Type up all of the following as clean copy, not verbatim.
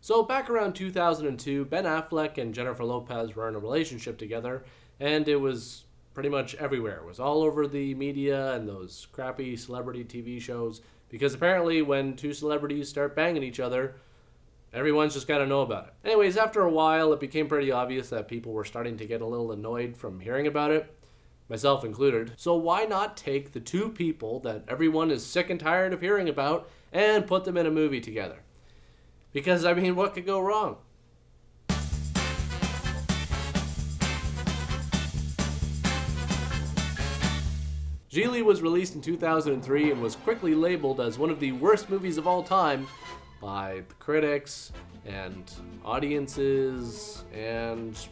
So back around 2002, Ben Affleck and Jennifer Lopez were in a relationship together, and it was pretty much everywhere. It was all over the media and those crappy celebrity TV shows, because apparently when two celebrities start banging each other, everyone's just got to know about it. Anyways, after a while, it became pretty obvious that people were starting to get a little annoyed from hearing about it, myself included. So why not take the two people that everyone is sick and tired of hearing about and put them in a movie together? Because, I mean, what could go wrong? Gigli was released in 2003 and was quickly labeled as one of the worst movies of all time by the critics and audiences and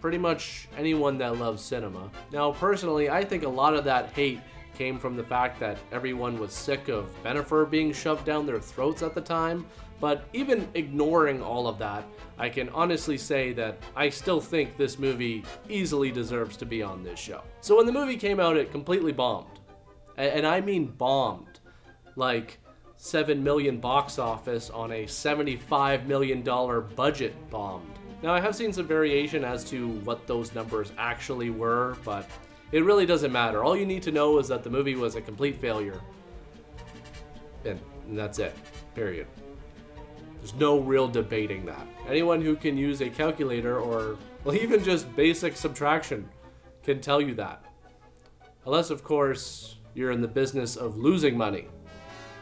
pretty much anyone that loves cinema. Now, personally, I think a lot of that hate came from the fact that everyone was sick of Bennifer being shoved down their throats at the time. But even ignoring all of that, I can honestly say that I still think this movie easily deserves to be on this show. So when the movie came out, it completely bombed. And I mean bombed. Like 7 million box office on a $75 million budget bombed. Now, I have seen some variation as to what those numbers actually were, but it really doesn't matter. All you need to know is that the movie was a complete failure. And that's it. Period. There's no real debating that. Anyone who can use a calculator or, well, even just basic subtraction can tell you that. Unless, of course, you're in the business of losing money.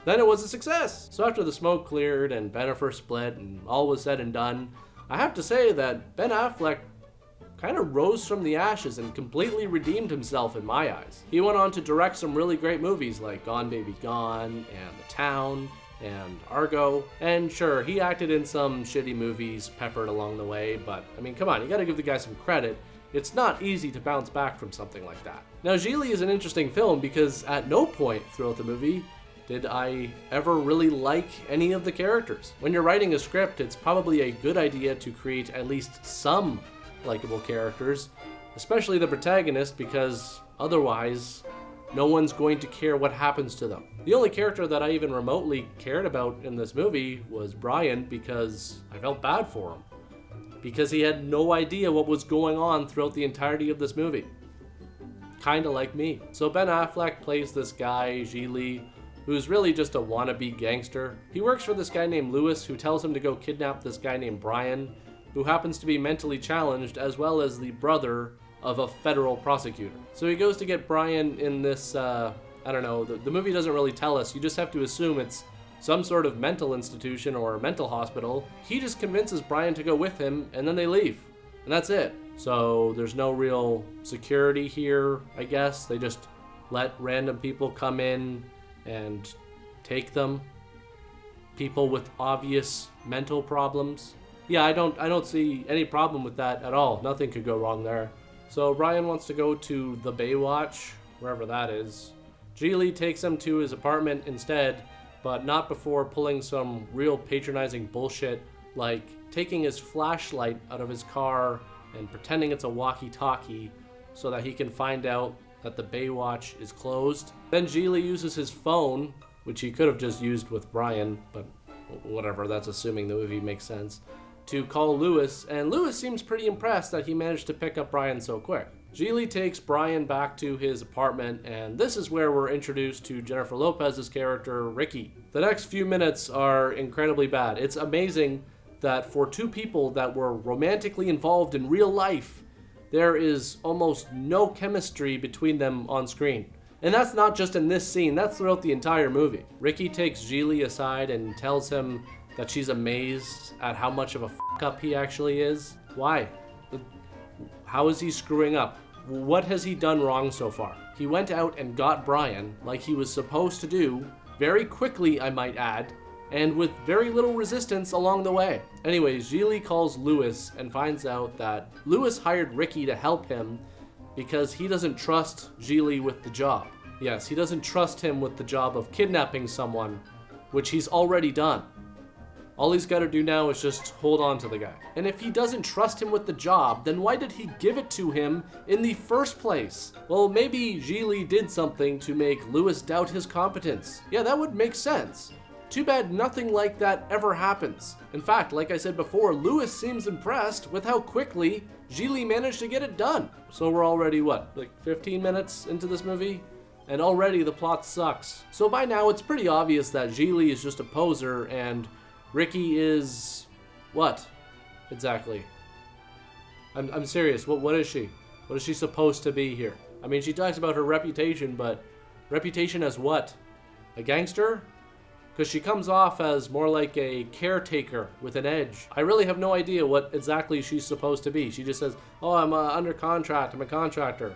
Then it was a success. So after the smoke cleared and Bennifer split and all was said and done, I have to say that Ben Affleck kind of rose from the ashes and completely redeemed himself in my eyes. He went on to direct some really great movies like Gone Baby Gone and The Town and Argo, and sure, he acted in some shitty movies peppered along the way, but I mean, come on, you gotta give the guy some credit. It's not easy to bounce back from something like that. Now, Gigli is an interesting film because at no point throughout the movie did I ever really like any of the characters. When you're writing a script, it's probably a good idea to create at least some likable characters, especially the protagonist, because otherwise no one's going to care what happens to them. The only character that I even remotely cared about in this movie was Brian, because I felt bad for him. Because he had no idea what was going on throughout the entirety of this movie. Kinda like me. So Ben Affleck plays this guy, Gigli, who's really just a wannabe gangster. He works for this guy named Lewis, who tells him to go kidnap this guy named Brian, who happens to be mentally challenged, as well as the brother of a federal prosecutor. So he goes to get Brian in this, I don't know, the movie doesn't really tell us. You just have to assume it's some sort of mental institution or mental hospital. He just convinces Brian to go with him, and then they leave. And that's it. So there's no real security here, I guess. They just let random people come in and take them. People with obvious mental problems. Yeah, I don't see any problem with that at all. Nothing could go wrong there. So Brian wants to go to the Baywatch, wherever that is. Gigli takes him to his apartment instead, but not before pulling some real patronizing bullshit, like taking his flashlight out of his car and pretending it's a walkie-talkie so that he can find out that the Baywatch is closed. Then Gigli uses his phone, which he could have just used with Brian, but whatever, that's assuming the movie makes sense, to call Lewis, and Lewis seems pretty impressed that he managed to pick up Brian so quick. Gigli takes Brian back to his apartment, and this is where we're introduced to Jennifer Lopez's character, Ricky. The next few minutes are incredibly bad. It's amazing that for two people that were romantically involved in real life, there is almost no chemistry between them on screen. And that's not just in this scene, that's throughout the entire movie. Ricky takes Gigli aside and tells him that she's amazed at how much of a f*** up he actually is. Why? How is he screwing up? What has he done wrong so far? He went out and got Brian, like he was supposed to do, very quickly, I might add, and with very little resistance along the way. Anyways, Gigli calls Lewis and finds out that Lewis hired Ricky to help him because he doesn't trust Gigli with the job. Yes, he doesn't trust him with the job of kidnapping someone, which he's already done. All he's got to do now is just hold on to the guy. And if he doesn't trust him with the job, then why did he give it to him in the first place? Well, maybe Gigli did something to make Lewis doubt his competence. Yeah, that would make sense. Too bad nothing like that ever happens. In fact, like I said before, Lewis seems impressed with how quickly Gigli managed to get it done. So we're already, what, like 15 minutes into this movie? And already the plot sucks. So by now it's pretty obvious that Gigli is just a poser and Ricky is... what? Exactly. I'm serious, what is she? What is she supposed to be here? I mean, she talks about her reputation, but reputation as what? A gangster? Because she comes off as more like a caretaker with an edge. I really have no idea what exactly she's supposed to be. She just says, oh, I'm under contract, I'm a contractor.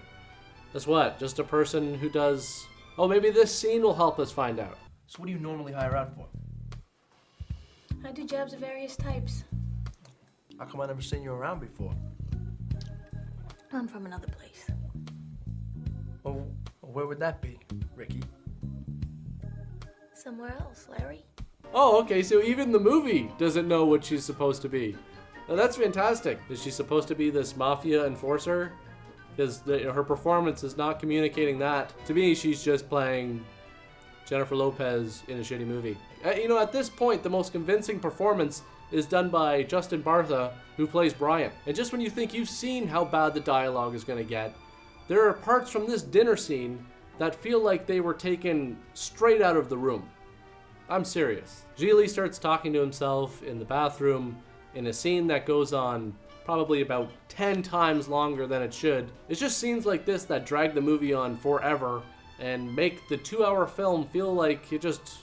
That's what? Just a person who does... oh, maybe this scene will help us find out. So what do you normally hire out for? I do jobs of various types. How come I never seen you around before? I'm from another place. Well, where would that be, Ricky? Somewhere else, Larry. Oh, okay, so even the movie doesn't know what she's supposed to be. Now, that's fantastic. Is she supposed to be this mafia enforcer? Because her performance is not communicating that. To me, she's just playing Jennifer Lopez in a shitty movie. You know, at this point, the most convincing performance is done by Justin Bartha, who plays Brian. And just when you think you've seen how bad the dialogue is going to get, there are parts from this dinner scene that feel like they were taken straight out of the room. I'm serious. Gigli starts talking to himself in the bathroom in a scene that goes on probably about 10 times longer than it should. It's just scenes like this that drag the movie on forever and make the 2-hour film feel like it just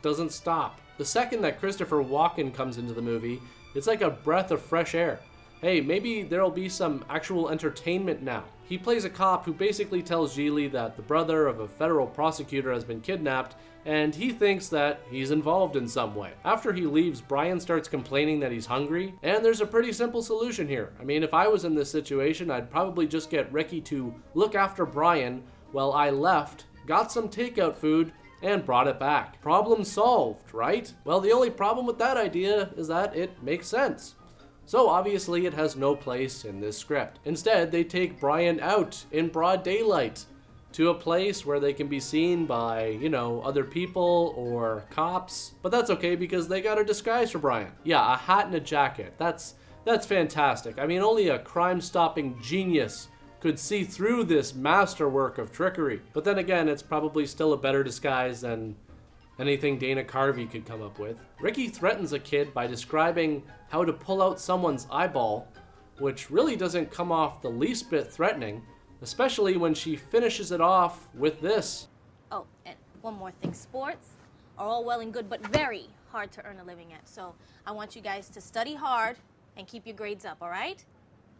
doesn't stop. The second that Christopher Walken comes into the movie, it's like a breath of fresh air. Hey, maybe there'll be some actual entertainment now. He plays a cop who basically tells Gigli that the brother of a federal prosecutor has been kidnapped, and he thinks that he's involved in some way. After he leaves, Brian starts complaining that he's hungry, and there's a pretty simple solution here. I mean, if I was in this situation, I'd probably just get Ricky to look after Brian while I left, got some takeout food, and brought it back. Problem solved, right? Well, the only problem with that idea is that it makes sense. So obviously it has no place in this script. Instead, they take Brian out in broad daylight to a place where they can be seen by, you know, other people or cops. But that's okay because they got a disguise for Brian. Yeah, a hat and a jacket. That's fantastic. I mean, only a crime-stopping genius could see through this masterwork of trickery. But then again, it's probably still a better disguise than anything Dana Carvey could come up with. Ricky threatens a kid by describing how to pull out someone's eyeball, which really doesn't come off the least bit threatening, especially when she finishes it off with this. Oh, and one more thing. Sports are all well and good, but very hard to earn a living at. So I want you guys to study hard and keep your grades up, all right?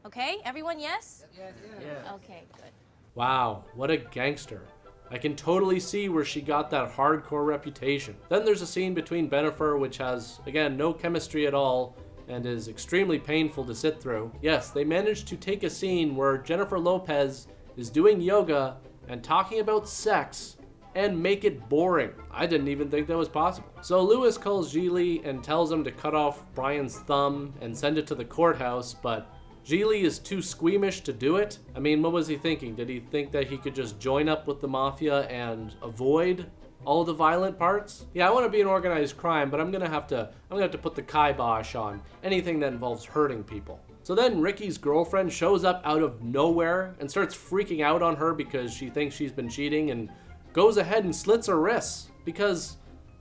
Okay, everyone, yes? Yeah. Okay, good. Wow, what a gangster. I can totally see where she got that hardcore reputation. Then there's a scene between Bennifer which has, again, no chemistry at all and is extremely painful to sit through. Yes, they managed to take a scene where Jennifer Lopez is doing yoga and talking about sex and make it boring. I didn't even think that was possible. So Lewis calls Gigli and tells him to cut off Brian's thumb and send it to the courthouse, but Gigli is too squeamish to do it. I mean, what was he thinking? Did he think that he could just join up with the mafia and avoid all the violent parts? Yeah, I want to be an organized crime, but I'm gonna have to put the kibosh on anything that involves hurting people. So then Ricky's girlfriend shows up out of nowhere and starts freaking out on her because she thinks she's been cheating and goes ahead and slits her wrists because,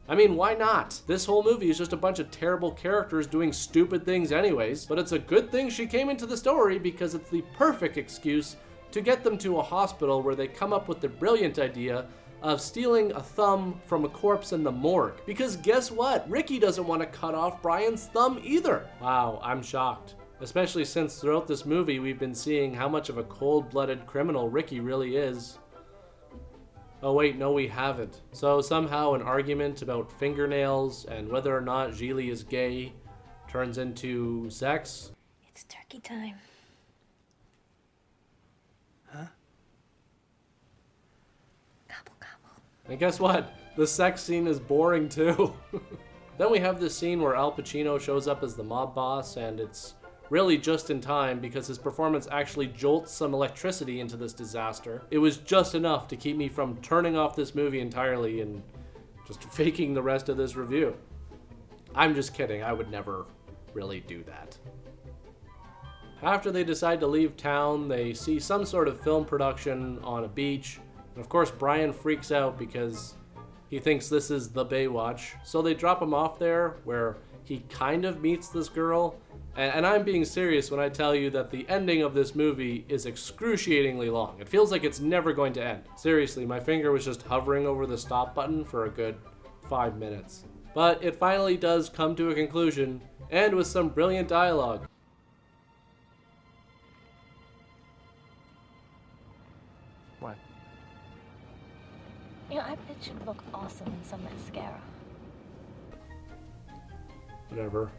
I mean, why not? This whole movie is just a bunch of terrible characters doing stupid things anyways, but it's a good thing she came into the story because it's the perfect excuse to get them to a hospital where they come up with the brilliant idea of stealing a thumb from a corpse in the morgue. Because guess what? Ricky doesn't want to cut off Brian's thumb either. Wow, I'm shocked. Especially since throughout this movie we've been seeing how much of a cold-blooded criminal Ricky really is. Oh wait, no we haven't. So somehow an argument about fingernails and whether or not Gigli is gay turns into sex. It's turkey time. Huh? Gobble, gobble. And guess what? The sex scene is boring too. Then we have this scene where Al Pacino shows up as the mob boss, and it's really just in time because his performance actually jolts some electricity into this disaster. It was just enough to keep me from turning off this movie entirely and just faking the rest of this review. I'm just kidding, I would never really do that. After they decide to leave town, they see some sort of film production on a beach. And of course, Brian freaks out because he thinks this is the Baywatch. So they drop him off there where he kind of meets this girl. And I'm being serious when I tell you that the ending of this movie is excruciatingly long. It feels like it's never going to end. Seriously, my finger was just hovering over the stop button for a good 5 minutes. But it finally does come to a conclusion, and with some brilliant dialogue. What? You know, I bet you'd look awesome in some mascara. Whatever.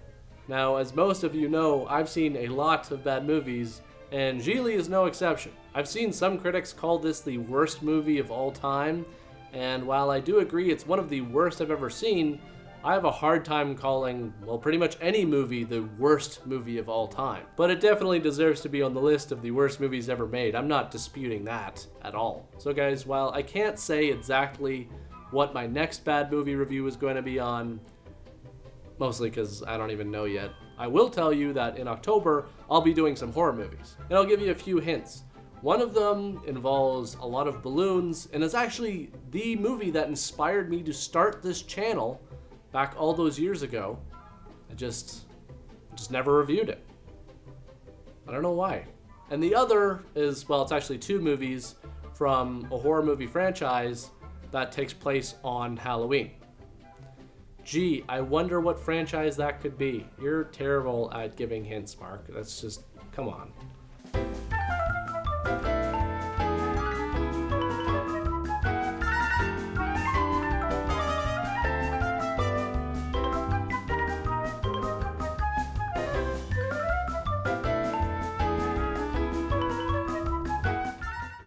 Now, as most of you know, I've seen a lot of bad movies, and Gigli is no exception. I've seen some critics call this the worst movie of all time, and while I do agree it's one of the worst I've ever seen, I have a hard time calling, well, pretty much any movie the worst movie of all time. But it definitely deserves to be on the list of the worst movies ever made. I'm not disputing that at all. So guys, while I can't say exactly what my next bad movie review is going to be on, mostly because I don't even know yet, I will tell you that in October, I'll be doing some horror movies. And I'll give you a few hints. One of them involves a lot of balloons, and is actually the movie that inspired me to start this channel back all those years ago. I just never reviewed it. I don't know why. And the other is, well, it's actually two movies from a horror movie franchise that takes place on Halloween. Gee, I wonder what franchise that could be. You're terrible at giving hints, Mark. That's just, come on.